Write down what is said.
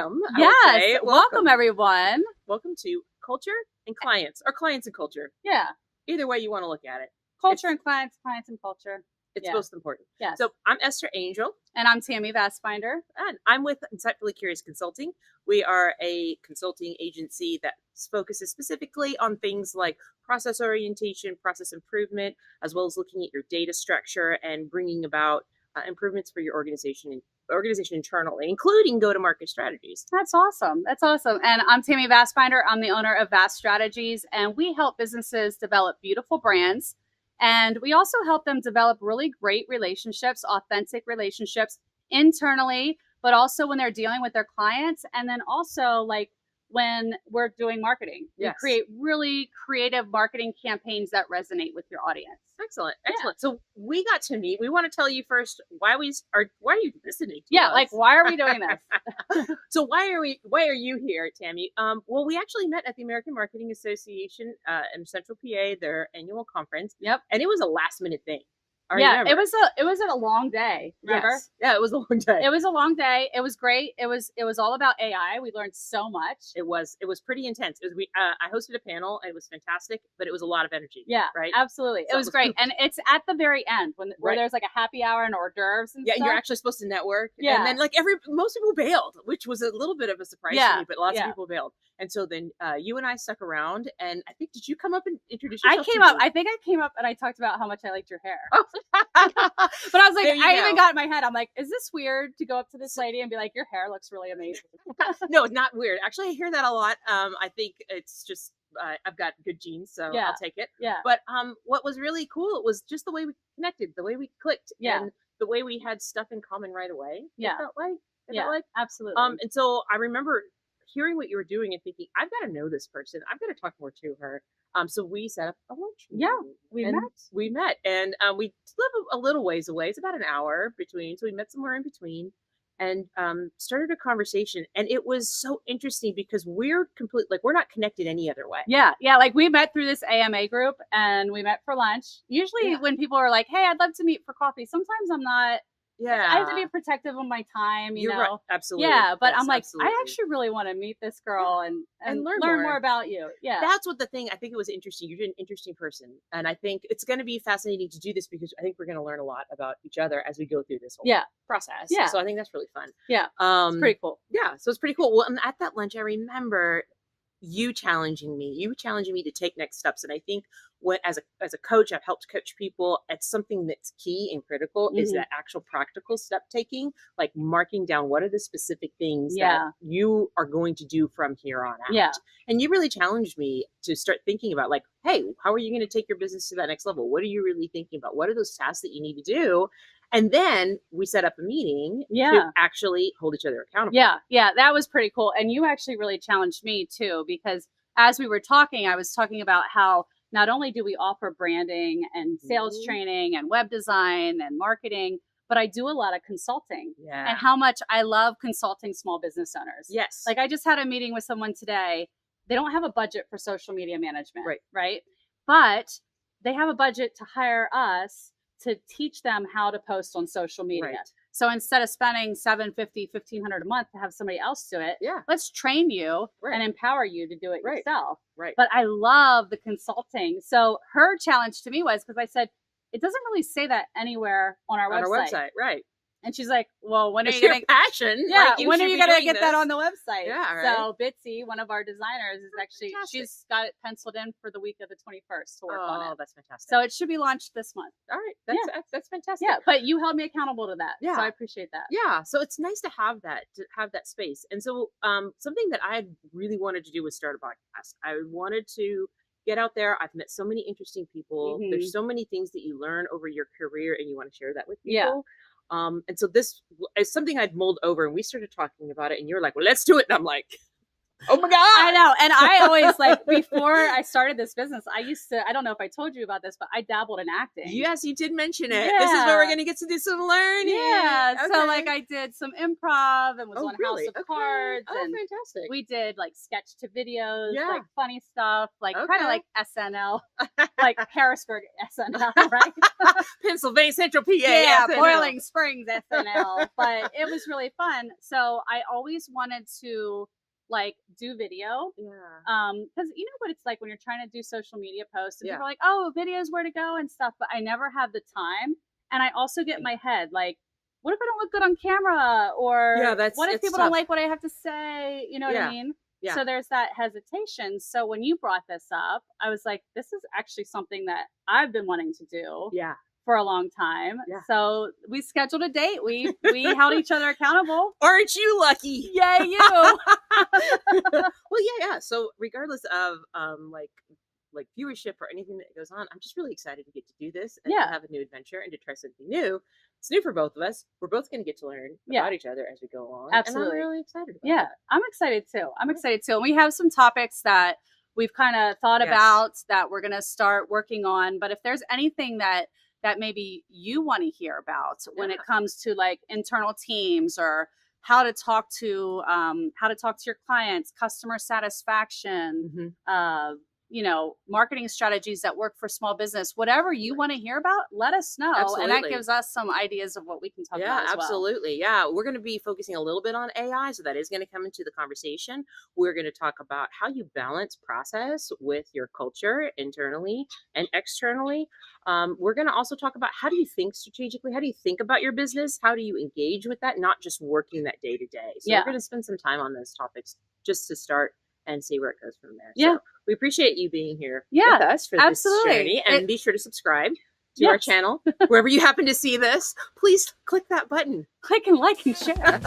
welcome. Yes, welcome everyone. Welcome to Culture and Clients, or Clients and Culture. Yeah. Either way you want to look at it. Culture and clients, clients and culture. It's most important. Yes. So I'm Esther Angel. And I'm Tammy Vasbinder. And I'm with Insightfully Curious Consulting. We are a consulting agency that focuses specifically on things like process orientation, process improvement, as well as looking at your data structure and bringing about improvements for your organization internally, including go-to-market strategies. That's awesome. That's awesome. And I'm Tammy Vasbinder. I'm the owner of Vast Strategies, and we help businesses develop beautiful brands. And we also help them develop really great relationships, authentic relationships internally, but also when they're dealing with their clients. And then also like when we're doing marketing, we create really creative marketing campaigns that resonate with your audience. Excellent. Excellent. Yeah. So we got to meet. We want to tell you first why are you listening to us? Like why are we doing this? So why are you here, Tammy? Well, we actually met at the American Marketing Association in Central PA, their annual conference. Yep. And it was a last minute thing. It was a long day. Remember? Yes. Yeah, it was a long day. It was a long day. It was great. It was all about AI. We learned so much. It was pretty intense. I hosted a panel. It was fantastic, but it was a lot to energy. Yeah, right. Absolutely. So it was great, and it's at the very end where there's like a happy hour and hors d'oeuvres and stuff. You're actually supposed to network. Yeah, and then most people bailed, which was a little bit of a surprise to me, but lots of people bailed. And so then you and I stuck around, and I think did you come up and introduce yourself? I think I came up and I talked about how much I liked your hair. But I was like, even got in my head, I'm like, is this weird to go up to this lady and be like, your hair looks really amazing? No, it's not weird. Actually, I hear that a lot. I think it's just, I've got good genes, so I'll take it. Yeah. But what was really cool was just the way we connected, the way we clicked, and the way we had stuff in common right away. Yeah. It felt like. Absolutely. And so I remember hearing what you were doing and thinking, I've got to know this person. I've got to talk more to her. So we set up a lunch. Yeah, we met, and we live a little ways away. It's about an hour between. So we met somewhere in between, and started a conversation. And it was so interesting because we're not connected any other way. Yeah. Like we met through this AMA group, and we met for lunch. Usually, when people are like, "Hey, I'd love to meet for coffee," sometimes I'm not. Yeah, I have to be protective of my time, you know. Right. Absolutely. Yeah, but I'm like, absolutely. I actually really want to meet this girl and learn more about you. Yeah, that's what the thing. I think it was interesting. You're an interesting person, and I think it's going to be fascinating to do this because I think we're going to learn a lot about each other as we go through this whole process. Yeah, so I think that's really fun. Yeah, it's pretty cool. Yeah, so it's pretty cool. Well, and at that lunch, I remember you challenging me to take next steps. And I think as a coach, I've helped coach people. It's something that's key and critical is that actual practical step taking, like marking down what are the specific things that you are going to do from here on out. Yeah. And you really challenged me to start thinking about like, hey, how are you going to take your business to that next level? What are you really thinking about? What are those tasks that you need to do? And then we set up a meeting to actually hold each other accountable. Yeah, that was pretty cool. And you actually really challenged me too, because as we were talking, I was talking about how not only do we offer branding and sales training and web design and marketing, but I do a lot of consulting and how much I love consulting small business owners. Yes. Like I just had a meeting with someone today. They don't have a budget for social media management. Right. But they have a budget to hire us to teach them how to post on social media. Right. So instead of spending $750, $1,500 a month to have somebody else do it, let's train you and empower you to do it yourself. Right. But I love the consulting. So her challenge to me was, because I said, it doesn't really say that anywhere on our website. Right. And she's like, well, when are you going to passion? Yeah. When are you going to get that on the website? Yeah. Right. So Bitsy, one of our designers, is actually, she's got it penciled in for the week of the 21st to work on it. Oh, that's fantastic. So it should be launched this month. All right. That's fantastic. Yeah. But you held me accountable to that. Yeah. So I appreciate that. Yeah. So it's nice to have that space. And so something that I really wanted to do was start a podcast. I wanted to get out there. I've met so many interesting people. There's so many things that you learn over your career and you want to share that with people. Yeah. And so this is something I'd mulled over and we started talking about it and you're like, well, let's do it. And I'm like, Oh my God. I know. And I always like, before I started this business, I don't know if I told you about this, but I dabbled in acting. Yes, you did mention it. This is where we're going to get to do some learning. Yeah. Okay. So like I did some improv and was on really? House of Cards. Oh, and fantastic. we did like sketch to videos, Yeah. like funny stuff, like kind Okay. of like SNL, like Harrisburg SNL, right? Pennsylvania, Central PA. Yeah, SNL. Boiling Springs SNL. But it was really fun. So I always wanted to like do video. Yeah. Because you know what it's like when you're trying to do social media posts and Yeah. people are like, oh, videos where to go and stuff, but I never have the time. And I also get in my head like, what if I don't look good on camera? Or what if people don't like what I have to say? You know what I mean? Yeah. So there's that hesitation. So when you brought this up, I was like, this is actually something that I've been wanting to do. Yeah. For a long time. Yeah. So we scheduled a date. We held each other accountable. Aren't you lucky? Yay, you. Well, yeah. So regardless of like viewership or anything that goes on, I'm just really excited to get to do this and to have a new adventure and to try something new. It's new for both of us. We're both going to get to learn about each other as we go along. Absolutely. And I'm really excited about it. I'm excited too. I'm excited too. And we have some topics that we've kind of thought about that we're going to start working on. But if there's anything that maybe you want to hear about when it comes to like internal teams or how to talk to your clients, customer satisfaction, marketing strategies that work for small business, whatever you want to hear about, let us know. Absolutely. And that gives us some ideas of what we can talk about as absolutely. Yeah, we're going to be focusing a little bit on AI, so that is going to come into the conversation. We're going to talk about how you balance process with your culture internally and externally. We're going to also talk about how do you think strategically? How do you think about your business? How do you engage with that? Not just working that day to day. So we're going to spend some time on those topics just to start and see where it goes from there. So we appreciate you being here with us for this journey. And be sure to subscribe to our channel. Wherever you happen to see this, please click that button. Click and like and share.